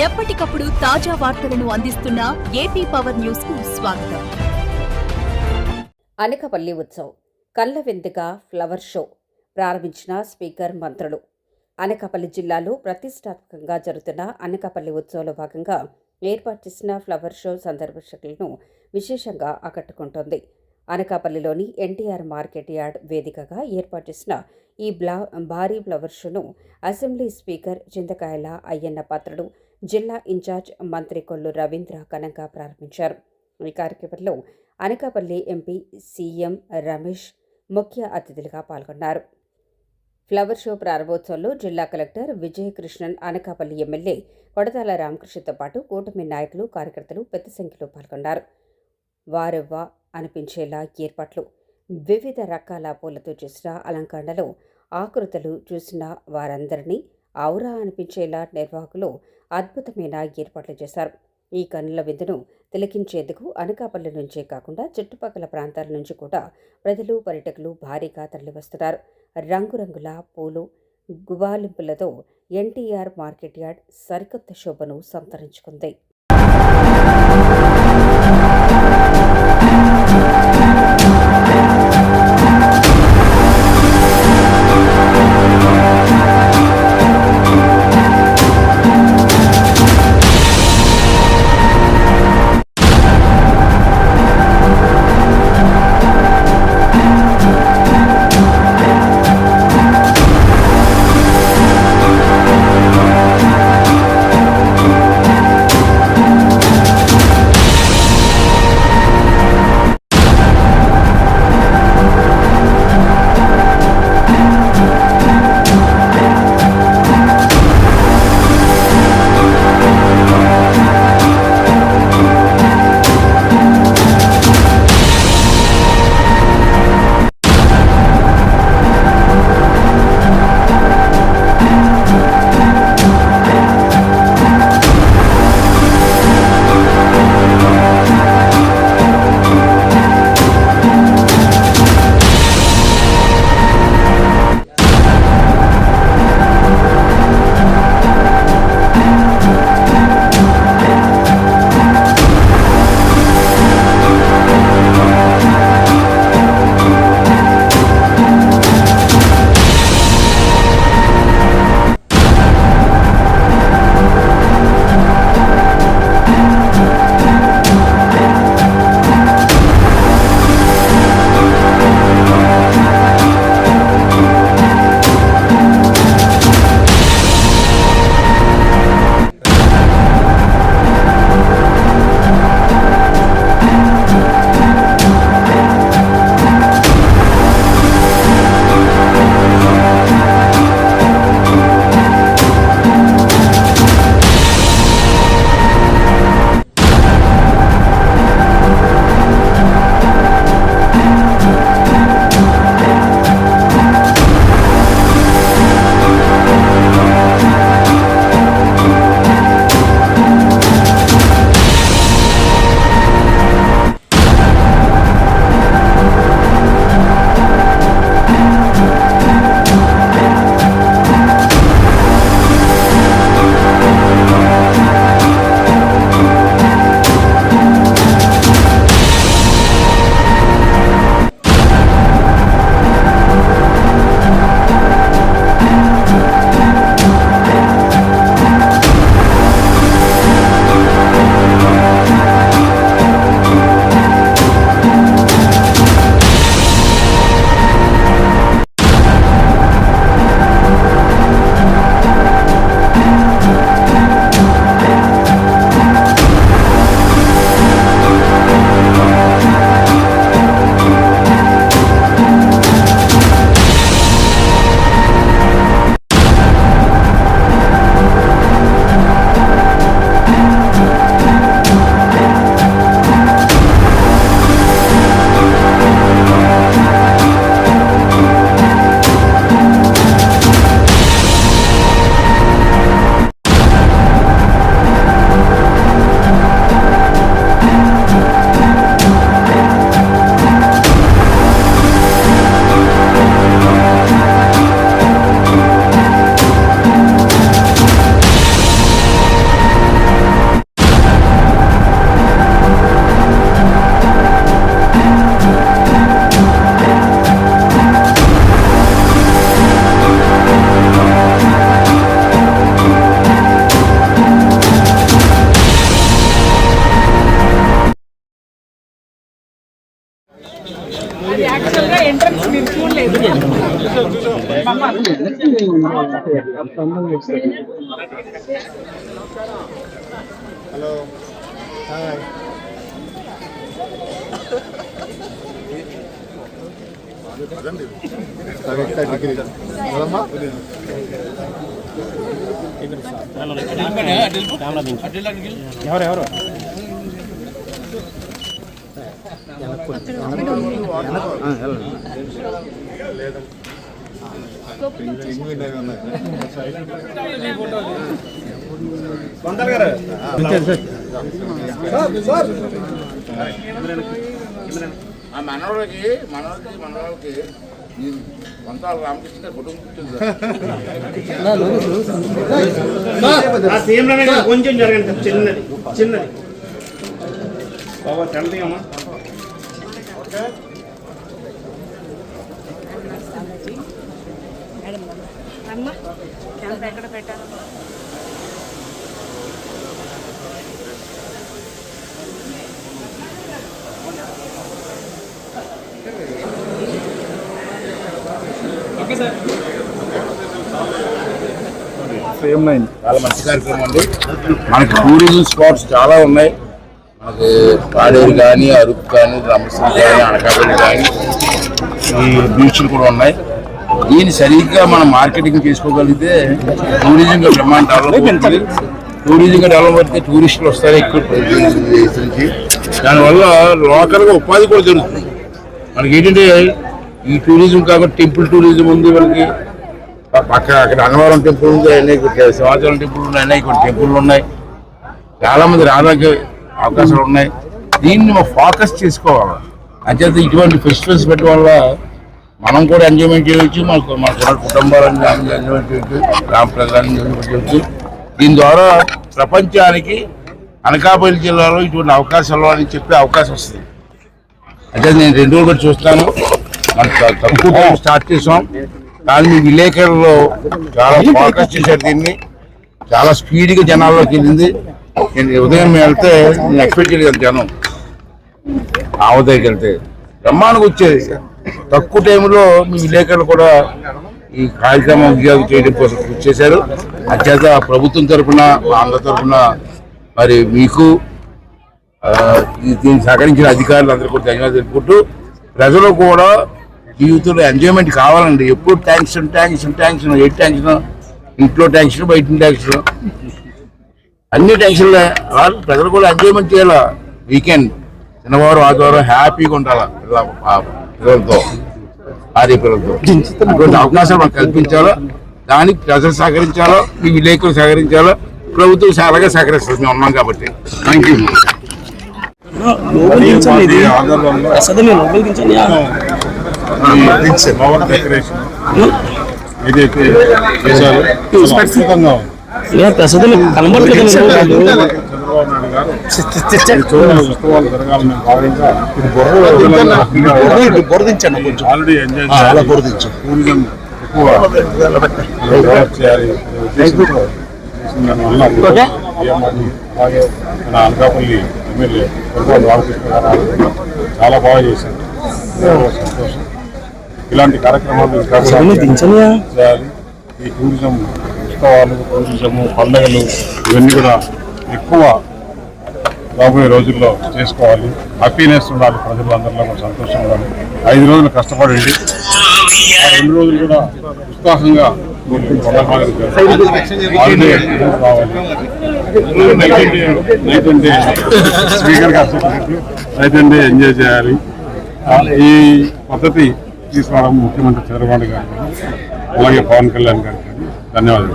ఎప్పటికప్పుడు తాజా వార్తలను అందిస్తున్న ఏపీ పవర్ న్యూస్ కు స్వాగతం. అనకాపల్లి ఉత్సవ్ కళ్ల విందుగా ఫ్లవర్ షో ప్రారంభించిన స్పీకర్ మంత్రులు. అనకాపల్లి జిల్లాలో ప్రతిష్టాత్మకంగా జరుగుతున్న అనకాపల్లి ఉత్సవంలో భాగంగా ఏర్పాటు చేసిన ఫ్లవర్ షో సందర్శకులను విశేషంగా ఆకట్టుకుంటోంది. అనకాపల్లిలోని ఎన్టీఆర్ మార్కెట్ యార్డ్ వేదికగా ఏర్పాటు చేసిన ఈ భారీ ఫ్లవర్ షోను అసెంబ్లీ స్పీకర్ చింతకాయల అయ్యన్న పాత్రుడు, జిల్లా ఇన్ఛార్జ్ మంత్రి కొల్లు రవీంద్ర ఘనంగా ప్రారంభించారు. ఈ కార్యక్రమంలో అనకాపల్లి ఎంపీ సీఎం రమేష్ ముఖ్య అతిథులుగా పాల్గొన్నారు. ఫ్లవర్ షో ప్రారంభోత్సవంలో జిల్లా కలెక్టర్ విజయకృష్ణన్, అనకాపల్లి ఎమ్మెల్యే కొడతాల రామకృష్ణతో పాటు కూటమి నాయకులు, కార్యకర్తలు పెద్ద సంఖ్యలో పాల్గొన్నారు. వారెవ్వా అనిపించేలా ఏర్పాట్లు, వివిధ రకాల పూలతో చేసిన అలంకరణలో ఆకృతులు చూసిన వారందరినీ ఔరా అనిపించేలా నిర్వాహకులు అద్భుతమైన ఏర్పాట్లు చేశారు. ఈ కన్నుల విందును తిలకించేందుకు అనకాపల్లి నుంచే కాకుండా చుట్టుపక్కల ప్రాంతాల నుంచి కూడా ప్రజలు, పర్యాటకులు భారీగా తరలివస్తున్నారు. రంగురంగుల పూలు, గుబాలింపులతో ఎన్టీఆర్ మార్కెట్ యార్డ్ సరికొత్త శోభను సంతరించుకుంది. హలో హాయ్ ఎవరెవరు మనోళ్ళకి వంతాల రామకృష్ణ కుటుంబం కొంచెం జరగండి చిన్నది చిన్నది బాబా చల్లి అమ్మా ఎక్కడ పెట్టాలి చాలా మంచి కార్యక్రమం అండి. మనకి టూరిజం స్పాట్స్ చాలా ఉన్నాయి. మనకి పాడేరు కానీ, అరకు కానీ, రామేశ్వరం కానీ, అనకాపల్లి కానీ, ఈ బీచ్లు కూడా ఉన్నాయి. దీన్ని సరిగ్గా మనం మార్కెటింగ్ చేసుకోగలిగితే టూరిజంగా బ్రహ్మాండ డెవలప్ అవుతుంది. టూరిజంగా డెవలప్ అయితే టూరిస్టులు వస్తారు ఎక్కువ దేశం నుంచి. దానివల్ల లోకల్గా ఉపాధి కూడా జరుగుతుంది. మనకి ఏంటంటే ఈ టూరిజం కాబట్టి టెంపుల్ టూరిజం ఉంది. వాళ్ళకి పక్క అక్కడ అన్నవరం టెంపుల్ ఉంది, అనేక సింహాచలం టెంపుల్ ఉన్నాయి, అనేక టెంపుల్ ఉన్నాయి. చాలామంది రావడానికి అవకాశాలు ఉన్నాయి. దీన్ని ఫోకస్ చేసుకోవాలి. అంచేత ఇటువంటి ఫెస్టివల్స్ పెట్టడం వల్ల మనం కూడా ఎంజాయ్మెంట్ చేయవచ్చు, మన కుటుంబాలను ఎంజాయ్మెంట్ చేయవచ్చు, గ్రామ ప్రజలను ఎంజాయ్మెంట్ చేయవచ్చు. దీని ద్వారా ప్రపంచానికి అనకాపల్లి జిల్లాలో ఇటువంటి అవకాశాలు అని చెప్పే అవకాశం వస్తుంది. అంటే నేను 2 రోజులు బట్టి చూస్తాను. మనం తక్కువ స్టార్ట్ చేసాం, కానీ మీ విలేకరులో చాలా ఫోకస్ చేశారు. దీన్ని చాలా స్పీడ్గా జనాల్లోకి వెళ్ళింది. నేను ఉదయం వెళ్తే నేను ఎక్స్పెక్ట్ చేయలేదు జనం ఆవుదరికి వెళ్తే బ్రహ్మాండంగా వచ్చేది. తక్కువ టైంలో మీ విలేకరులు కూడా ఈ కార్యక్రమం చేయడం కోసం కృషి చేశారు. అంచేత ప్రభుత్వం తరఫున, అందరి తరఫున మరి మీకు దీన్ని సహకరించిన అధికారులు అందరూ కూడా ధన్యవాదాలు తెలుపుకుంటూ, ప్రజలు కూడా జీవితంలో ఎంజాయ్మెంట్ కావాలండి. ఎప్పుడు ట్యాంక్షన్ ఏ ట్యాంక్షన్, ఇంట్లో ట్యాంక్షన్, బయట ట్యాంక్షన్, అన్ని ట్యాంక్షన్లే. ప్రజలు కూడా ఎంజాయ్మెంట్ చేయాలా. వీకెండ్ శనివారం ఆదివారం హ్యాపీగా ఉండాలా పిల్లలతో, భార్య పిల్లలతో. అటువంటి అవకాశాలు మనకు కల్పించాలా. దానికి ప్రజలు సహకరించాలా, మీ విలేకరులు సహకరించాలా, ప్రభుత్వం చాలాగా సహకరిస్తుంది. మేము ఉన్నాం కాబట్టి. Thank you. ఏదైతే చేశారో ఖచ్చితంగా ప్రసాదం కనబడలేదు. చంద్రబాబు నాయుడు గారు ఉత్సవాలు జరగాలని భాగంగా ఆల్రెడీ ఎంజాయ్ చేయాలి, టూరిజం ఎక్కువ డెవలప్ చేయాలి ఉద్దేశంతో అలాగే మన అనకాపల్లి ఎమ్మెల్యే కొరపాటి రామకృష్ణ గారు చాలా బాగా చేశారు. సంతోషం. ఇలాంటి కార్యక్రమాలు చేయాలి. ఈ టూరిజం ఉత్సవాలు, టూరిజము, పండుగలు ఇవన్నీ కూడా ఎక్కువ రాబోయే రోజుల్లో చేసుకోవాలి. హ్యాపీనెస్ ఉండాలి, ప్రజలందరిలో కూడా సంతోషం ఉండాలి. 5 రోజులు కష్టపడండి, ఆ 2 రోజులు కూడా ఉత్సాహంగా స్పీకర్ గారు చెప్పినట్టు రైతు ఎంజాయ్ చేయాలి. ఈ పద్ధతి తీసుకురావడం ముఖ్యమంత్రి చంద్రబాబు గారు, అలాగే పవన్ కళ్యాణ్ గారికి ధన్యవాదాలు.